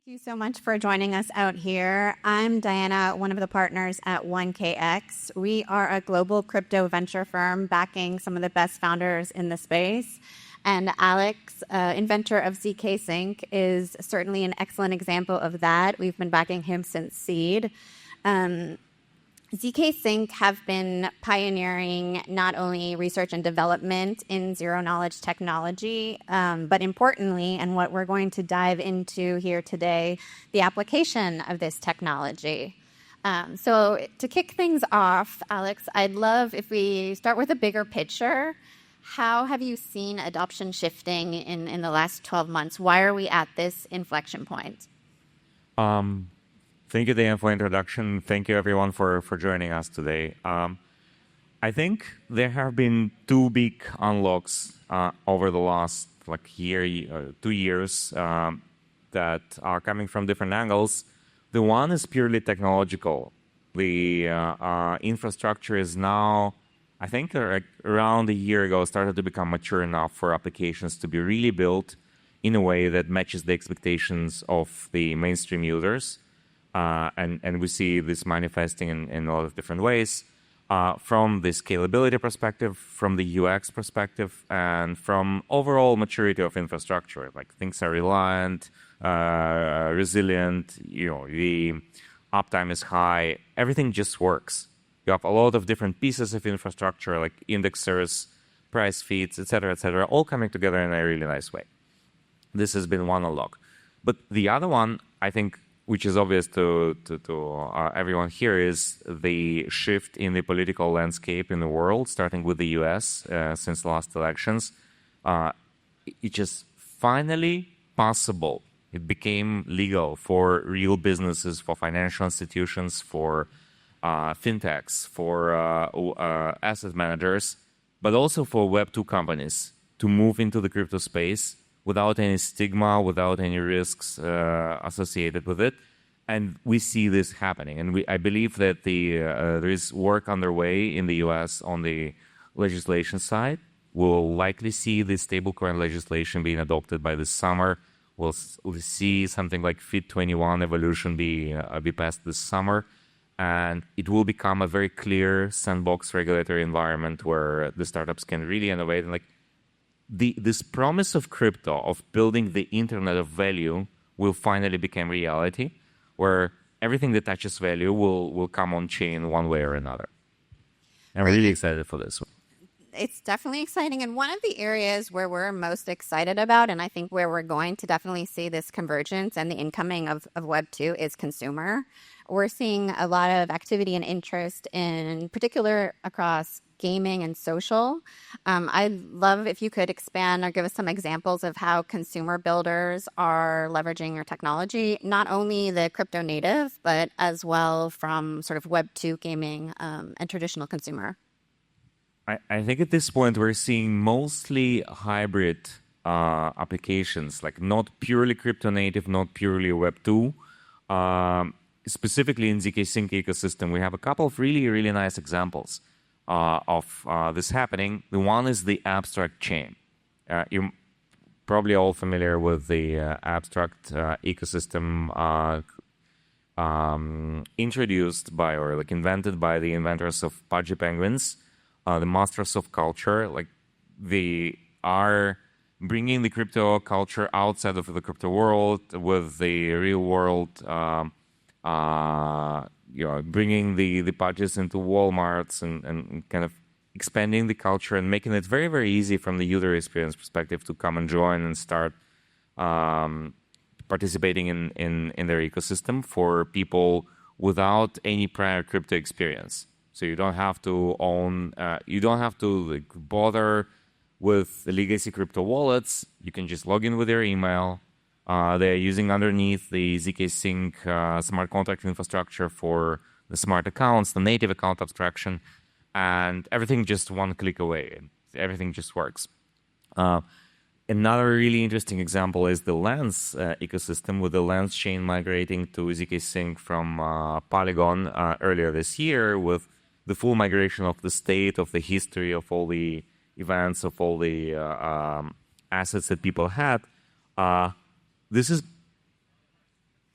Thank you so much for joining us out here. I'm Diana, one of the partners at 1KX. We are a global crypto venture firm backing some of the best founders in the space. And Alex, inventor of ZKsync, is certainly an excellent example of that. We've been backing him since seed. ZKsync have been pioneering not only research and development in zero-knowledge technology, but importantly, and what we're going to dive into here today, the application of this technology. So to kick things off, Alex, I'd love if we start with a bigger picture. How have you seen adoption shifting in the last 12 months? Why are we at this inflection point? Thank you, Diane, for introduction. Thank you, everyone, for joining us today. I think there have been two big unlocks over the last year, 2 years that are coming from different angles. The one is purely technological. The infrastructure is now, I think, around a year ago, started to become mature enough for applications to be really built in a way that matches the expectations of the mainstream users. And we see this manifesting in a lot of different ways, from the scalability perspective, from the UX perspective, and from overall maturity of infrastructure. Like things are reliant, resilient, the uptime is high, everything just works. You have a lot of different pieces of infrastructure like indexers, price feeds, etc., all coming together in a really nice way. This has been one unlock. But the other one, I think, which is obvious to everyone here, is the shift in the political landscape in the world, starting with the US since the last elections. It's just finally possible. It became legal for real businesses, for financial institutions, for fintechs, for asset managers, but also for Web2 companies to move into the crypto space without any stigma, without any risks associated with it. And we see this happening. And I believe that there is work underway in the US on the legislation side. We'll likely see the stablecoin legislation being adopted by this summer. We'll see something like FIT21 evolution be passed this summer. And it will become a very clear sandbox regulatory environment where the startups can really innovate. And this promise of crypto, of building the internet of value, will finally become reality, where everything that touches value will come on chain one way or another. I'm really excited for this one. It's definitely exciting. And one of the areas where we're most excited about, and I think where we're going to definitely see this convergence and the incoming of Web2 is consumer. We're seeing a lot of activity and interest in particular across gaming and social. I'd love if you could expand or give us some examples of how consumer builders are leveraging your technology, not only the crypto native, but as well from sort of Web2 gaming and traditional consumer. I think at this point we're seeing mostly hybrid applications, like not purely crypto native, not purely Web2. Specifically in ZKsync ecosystem, we have a couple of really, really nice examples of this happening. The one is the abstract chain. You're probably all familiar with the abstract ecosystem introduced by, or like invented by, the inventors of Pudgy Penguins, the masters of culture. Like, they are bringing the crypto culture outside of the crypto world with the real world. Bringing the Pudges into Walmarts and kind of expanding the culture and making it very, very easy from the user experience perspective to come and join and start participating in their ecosystem for people without any prior crypto experience. So you don't have to own, you don't have to bother with the legacy crypto wallets. You can just log in with your email. They're using underneath the ZKsync smart contract infrastructure for the smart accounts, the native account abstraction, and everything just one click away. Everything just works. Another really interesting example is the Lens ecosystem, with the Lens chain migrating to ZKsync from Polygon earlier this year, with the full migration of the state, of the history, of all the events, of all the assets that people had. This is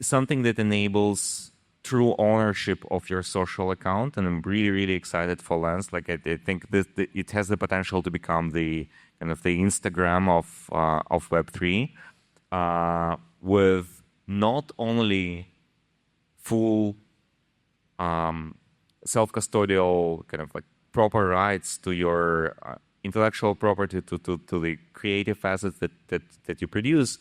something that enables true ownership of your social account, and I'm really, really excited for Lens. Like I think it has the potential to become the kind of the Instagram of Web3, with not only full self-custodial kind of like proper rights to your intellectual property, to the creative assets that you produce,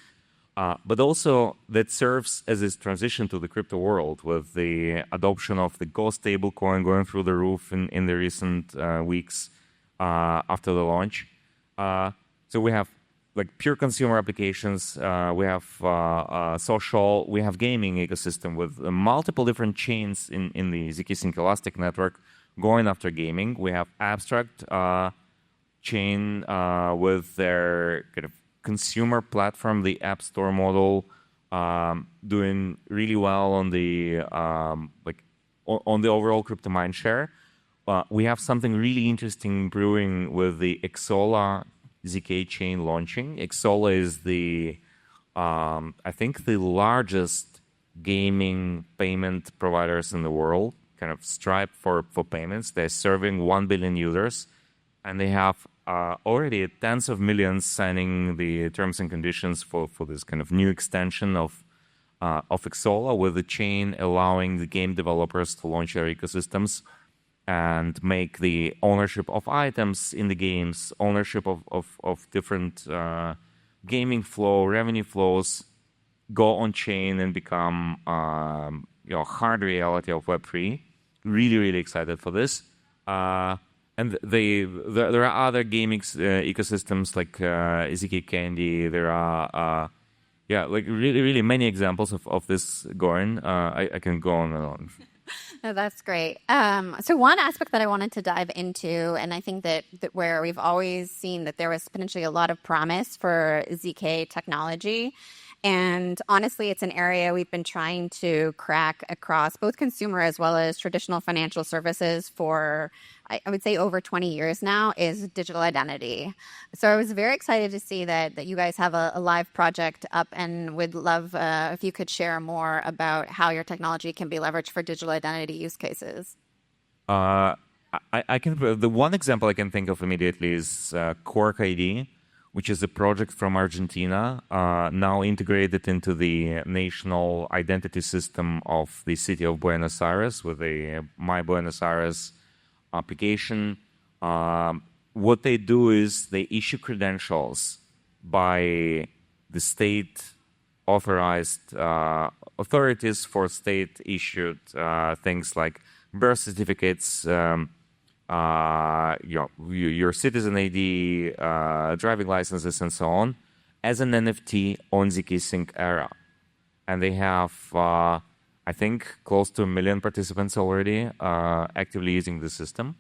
but also that serves as this transition to the crypto world with the adoption of the Ghost stablecoin going through the roof in the recent weeks after the launch. So we have like pure consumer applications, we have social, we have gaming ecosystem with multiple different chains in the ZKsync Elastic network going after gaming. We have Abstract chain with their kind of consumer platform, the App Store model, doing really well on the on the overall crypto mind share. We have something really interesting brewing with the Exola ZK chain launching. Exola is the I think the largest gaming payment providers in the world, kind of Stripe for payments. They're serving 1 billion users, and they have already tens of millions signing the terms and conditions for this kind of new extension of Exola, with the chain allowing the game developers to launch their ecosystems and make the ownership of items in the games, ownership of different gaming flow, revenue flows, go on chain and become hard reality of Web3. Really, really excited for this. And there are other gaming ecosystems like ZK Candy. There are like really, really many examples of this going. I can go on and on. No, that's great. So one aspect that I wanted to dive into, and I think that where we've always seen that there was potentially a lot of promise for ZK technology. And honestly, it's an area we've been trying to crack across both consumer as well as traditional financial services for, I would say, over 20 years now, is digital identity. So I was very excited to see that you guys have a live project up, and would love if you could share more about how your technology can be leveraged for digital identity use cases. I can. The one example I can think of immediately is Quark ID, which is a project from Argentina, now integrated into the national identity system of the city of Buenos Aires with a My Buenos Aires application. What they do is they issue credentials by the state authorized authorities for state issued things like birth certificates, your citizen ID, driving licenses, and so on, as an NFT on ZKsync Era. And they have, I think, close to 1 million participants already actively using the system,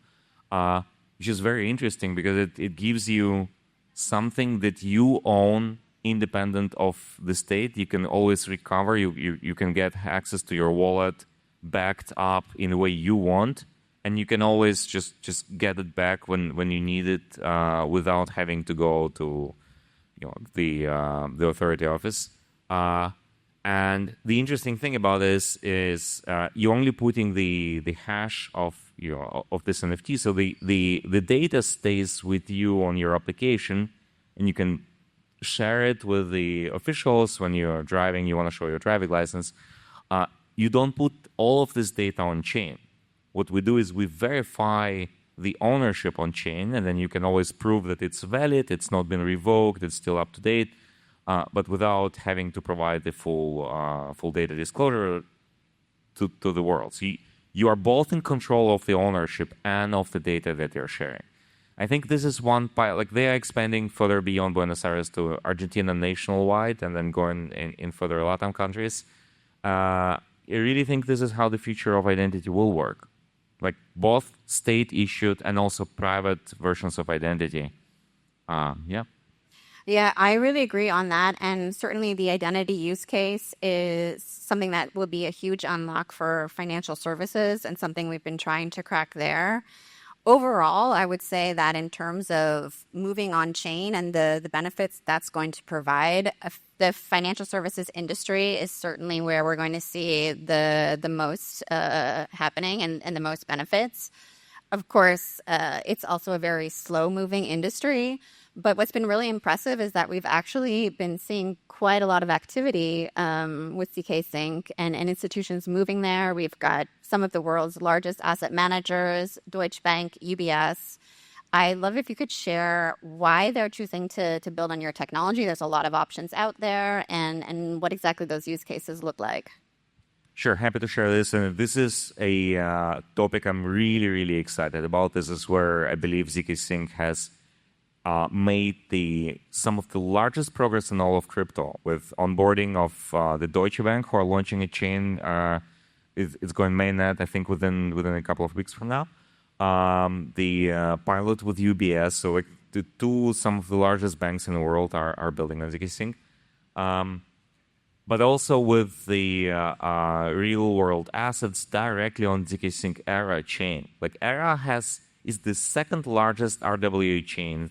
which is very interesting because it gives you something that you own independent of the state. You can always recover. You can get access to your wallet backed up in the way you want. And you can always just get it back when you need it without having to go to the authority office. And the interesting thing about this is you're only putting the hash of this NFT, so the data stays with you on your application, and you can share it with the officials when you're driving. You want to show your driving license. You don't put all of this data on chain. What we do is we verify the ownership on chain, and then you can always prove that it's valid, it's not been revoked, it's still up to date, but without having to provide the full data disclosure to the world. So you are both in control of the ownership and of the data that you're sharing. I think this is one pilot. Like, they are expanding further beyond Buenos Aires to Argentina nationwide, and then going in further Latin countries. I really think this is how the future of identity will work. Like, both state-issued and also private versions of identity. Yeah, I really agree on that. And certainly the identity use case is something that will be a huge unlock for financial services, and something we've been trying to crack there. Overall, I would say that in terms of moving on chain and the benefits that's going to provide, the financial services industry is certainly where we're going to see the most happening and the most benefits. Of course, it's also a very slow-moving industry. But what's been really impressive is that we've actually been seeing quite a lot of activity with ZKsync and institutions moving there. We've got some of the world's largest asset managers, Deutsche Bank, UBS. I'd love if you could share why they're choosing to build on your technology. There's a lot of options out there, and what exactly those use cases look like. Sure, happy to share this. And this is a topic I'm really, really excited about. This is where I believe ZKsync has made some of the largest progress in all of crypto with onboarding of the Deutsche Bank, who are launching a chain. It's going mainnet, I think, within a couple of weeks from now. The pilot with UBS, so like some of the largest banks in the world are building on ZKsync. But also with the real-world assets directly on ZKsync Era chain. Like Era is the second largest RWA chain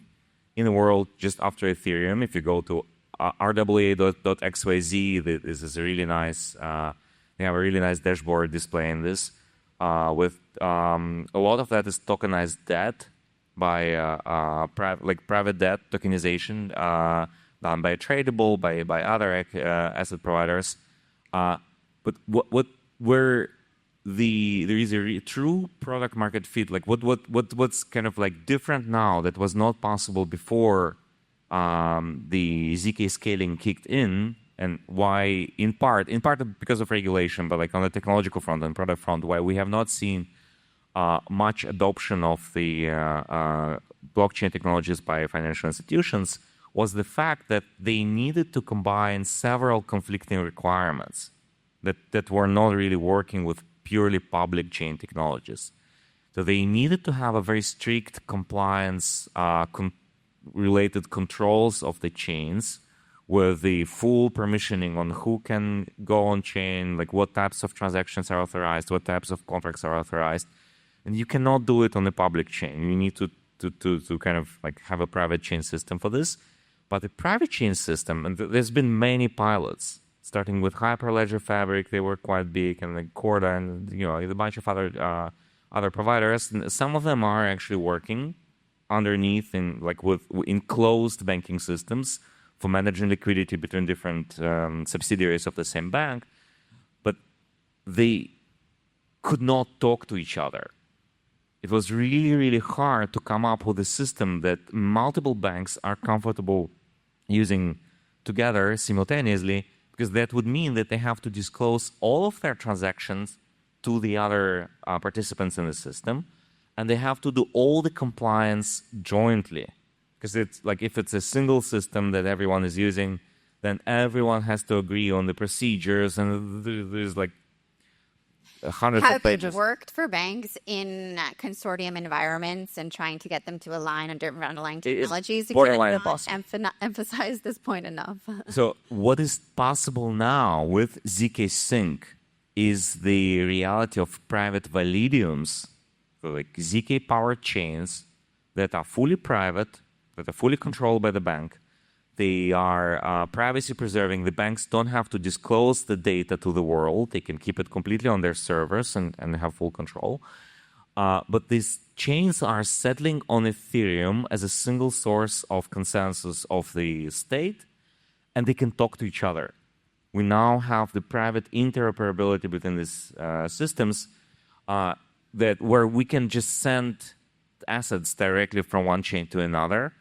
in the world, just after Ethereum. If you go to rwa.xyz, this is a really nice. They have a really nice dashboard displaying this. With a lot of that is tokenized debt by private debt tokenization. Done by Tradable, by other asset providers, but where there is a true product market fit, like what's kind of like different now that was not possible before the ZK scaling kicked in, and why in part because of regulation, but like on the technological front and product front, why we have not seen much adoption of the blockchain technologies by financial institutions, was the fact that they needed to combine several conflicting requirements that were not really working with purely public chain technologies. So they needed to have a very strict compliance related controls of the chains with the full permissioning on who can go on chain, like what types of transactions are authorized, what types of contracts are authorized. And you cannot do it on the public chain. You need to kind of like have a private chain system for this. But the private chain system, and there's been many pilots, starting with Hyperledger Fabric, they were quite big, and like Corda, and a bunch of other providers. And some of them are actually working underneath in closed banking systems for managing liquidity between different subsidiaries of the same bank, but they could not talk to each other. It was really, really hard to come up with a system that multiple banks are comfortable using together simultaneously, because that would mean that they have to disclose all of their transactions to the other participants in the system, and they have to do all the compliance jointly. Because it's like if it's a single system that everyone is using, then everyone has to agree on the procedures, and there's like hundreds of pages. Have you worked for banks in consortium environments and trying to get them to align on different underlying technologies? It's borderline impossible. Emphasize this point enough. So what is possible now with ZKsync is the reality of private validiums, so like ZK-powered chains that are fully private, that are fully controlled by the bank. They are privacy preserving. The banks don't have to disclose the data to the world. They can keep it completely on their servers and have full control. But these chains are settling on Ethereum as a single source of consensus of the state, and they can talk to each other. We now have the private interoperability between these systems where we can just send assets directly from one chain to another,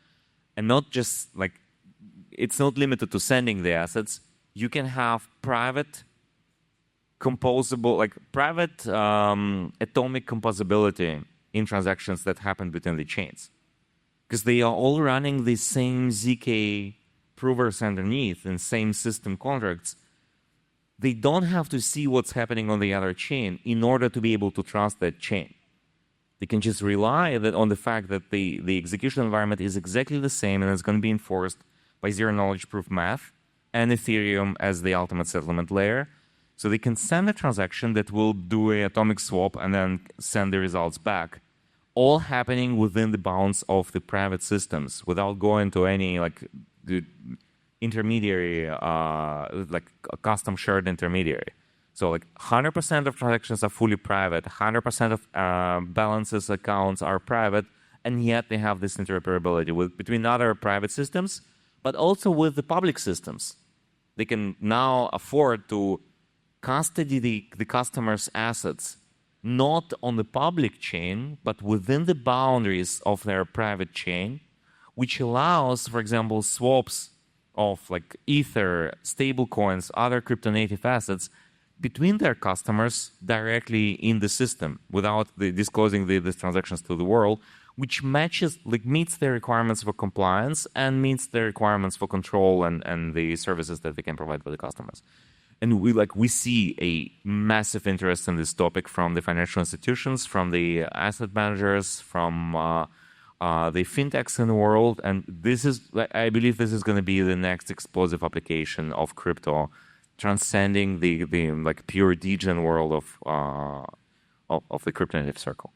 and not just like, it's not limited to sending the assets. You can have private composable, like private atomic composability in transactions that happen between the chains, because they are all running the same ZK provers underneath and same system contracts. They don't have to see what's happening on the other chain in order to be able to trust that chain. They can just rely on the fact that the execution environment is exactly the same, and it's going to be enforced by zero-knowledge proof math and Ethereum as the ultimate settlement layer. So they can send a transaction that will do an atomic swap and then send the results back all happening within the bounds of the private systems without going to any like the intermediary, like a custom shared intermediary. So like 100% of transactions are fully private, 100% of balances accounts are private, and yet they have this interoperability between other private systems, but also with the public systems. They can now afford to custody the customer's assets not on the public chain, but within the boundaries of their private chain, which allows, for example, swaps of like Ether, stablecoins, other crypto-native assets between their customers directly in the system without disclosing these transactions to the world, which meets their requirements for compliance and meets their requirements for control and the services that they can provide for the customers. And we see a massive interest in this topic from the financial institutions, from the asset managers, from the fintechs in the world. And I believe this is going to be the next explosive application of crypto, transcending the like pure degen world of the crypto-native circle.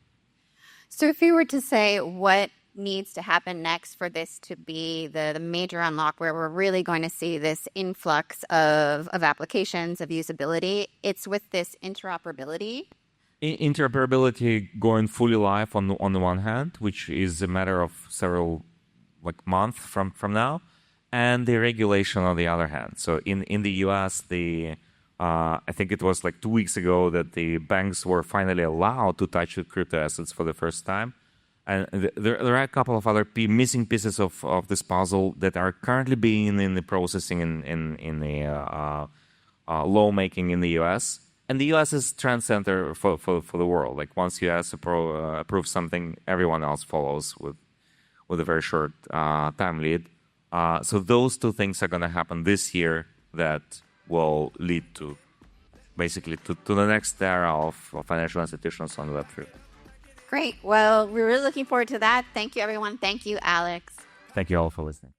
So if you were to say what needs to happen next for this to be the major unlock where we're really going to see this influx of applications, of usability, it's with this interoperability. Interoperability going fully live on the one hand, which is a matter of several months from now, and the regulation on the other hand. So in the US, I think it was like 2 weeks ago that the banks were finally allowed to touch the crypto assets for the first time. And there are a couple of other missing pieces of this puzzle that are currently being in the processing in the lawmaking in the US. And the US is trend center for the world. Like once US approves something, everyone else follows with a very short time lead. So those two things are going to happen this year that will lead to basically to the next era of financial institutions on Web3. Great. Well, we're really looking forward to that. Thank you, everyone. Thank you, Alex. Thank you all for listening.